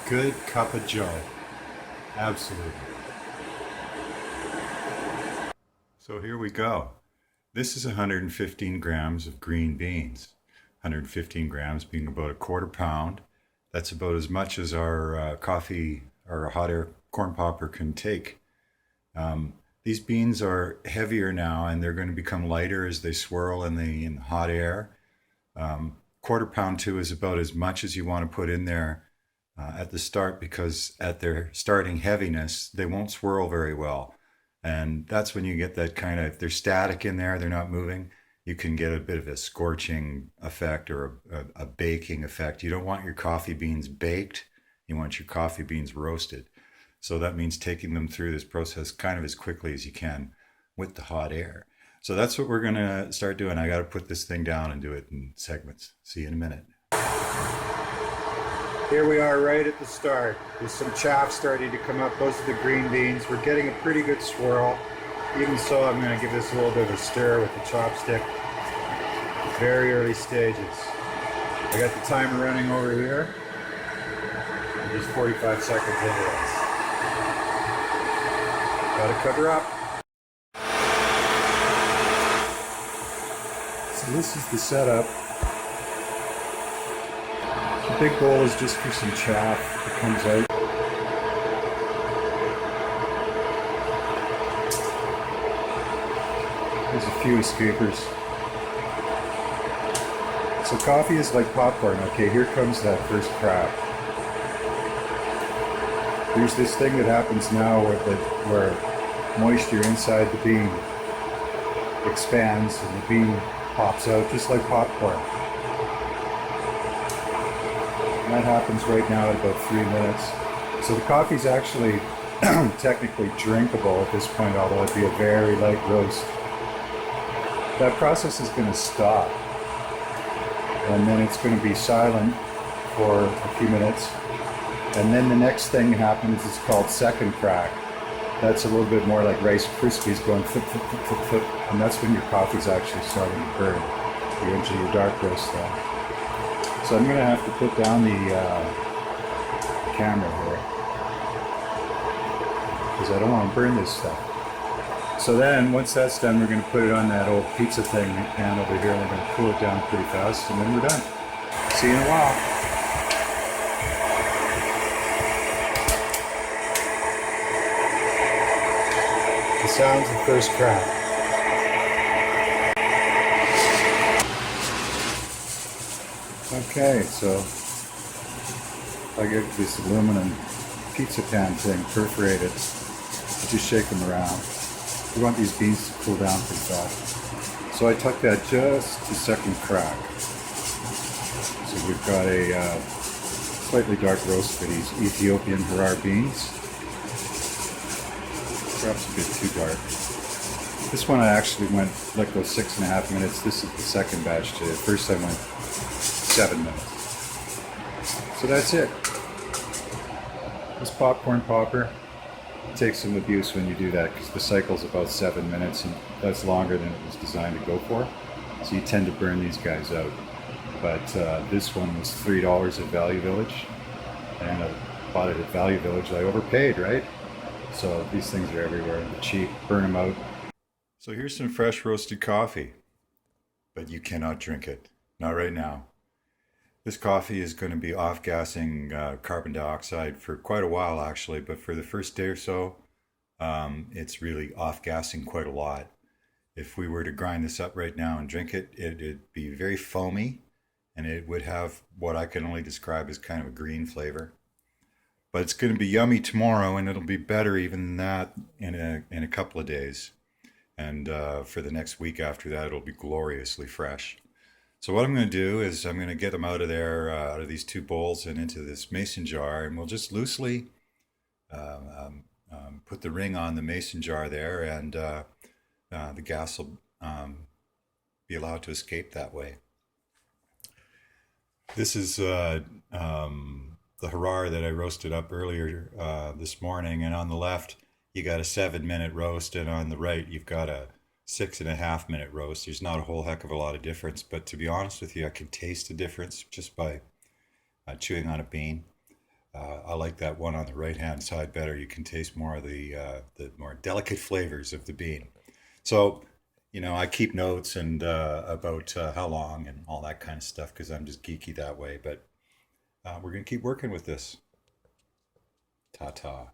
good cup of joe. Absolutely. So here we go. This is 115 grams of green beans. 115 grams being about a quarter pound. That's about as much as our coffee or hot air corn popper can take. Um, these beans are heavier now and they're going to become lighter as they swirl in the hot air. Quarter pound too is about as much as you want to put in there at the start because at their starting heaviness, they won't swirl very well. And that's when you get that kind of, if they're static in there, they're not moving, you can get a bit of a scorching effect or a baking effect. You don't want your coffee beans baked, you want your coffee beans roasted. So that means taking them through this process kind of as quickly as you can with the hot air. So that's what we're going to start doing. I got to put this thing down and do it in segments. See you in a minute. Here we are right at the start. There's some chaff starting to come up. Those are the green beans. We're getting a pretty good swirl. Even so, I'm going to give this a little bit of a stir with the chopstick. Very early stages. I got the timer running over here. I'm just 45 seconds into this. Got to cover up. So this is the setup. The big bowl is just for some chaff that comes out. There's a few escapers. So coffee is like popcorn. Okay, here comes that first crack. There's this thing that happens now where moisture inside the bean expands and the bean pops out just like popcorn. And that happens right now at about 3 minutes. So the coffee's actually technically drinkable at this point, although it'd be a very light roast. That process is going to stop. And then it's going to be silent for a few minutes. And then the next thing happens is called second crack. That's a little bit more like Rice Krispies going flip, flip, flip, flip, flip. And that's when your coffee's actually starting to burn. You're into your dark roast then. So I'm going to have to put down the camera here because I don't want to burn this stuff. So then once that's done, we're going to put it on that old pizza thing pan over here and we're going to cool it down pretty fast and then we're done. See you in a while. The sounds of first crack. Okay, so I get this aluminum pizza pan thing perforated. Just shake them around. We want these beans to cool down pretty fast. So I tuck that just to second crack. So we've got a slightly dark roast for these Ethiopian Harar beans. Perhaps a bit too dark. This one I actually let go 6.5 minutes. This is the second batch today. First I went 7 minutes. So that's it. This popcorn popper takes some abuse when you do that because the cycle's about 7 minutes and that's longer than it was designed to go for. So you tend to burn these guys out. But this one was $3 at Value Village and I bought it at Value Village. I overpaid, right? So these things are everywhere. They're cheap. Burn them out. So here's some fresh roasted coffee, but you cannot drink it. Not right now. This coffee is going to be off-gassing carbon dioxide for quite a while actually, but for the first day or so, it's really off-gassing quite a lot. If we were to grind this up right now and drink it, it'd be very foamy and it would have what I can only describe as kind of a green flavor. But it's going to be yummy tomorrow and it'll be better even than that in a couple of days. And for the next week after that, it'll be gloriously fresh. So what I'm going to do is I'm going to get them out of there, out of these two bowls and into this mason jar, and we'll just loosely put the ring on the mason jar there, and the gas will be allowed to escape that way. This is the Harar that I roasted up earlier this morning, and on the left you got a 7 minute roast, and on the right you've got a 6.5 minute roast. There's not a whole heck of a lot of difference, but to be honest with you, I can taste the difference just by chewing on a bean. I like that one on the right hand side better. You can taste more of the more delicate flavors of the bean. So, I keep notes and about how long and all that kind of stuff because I'm just geeky that way. But we're gonna keep working with this. Ta ta.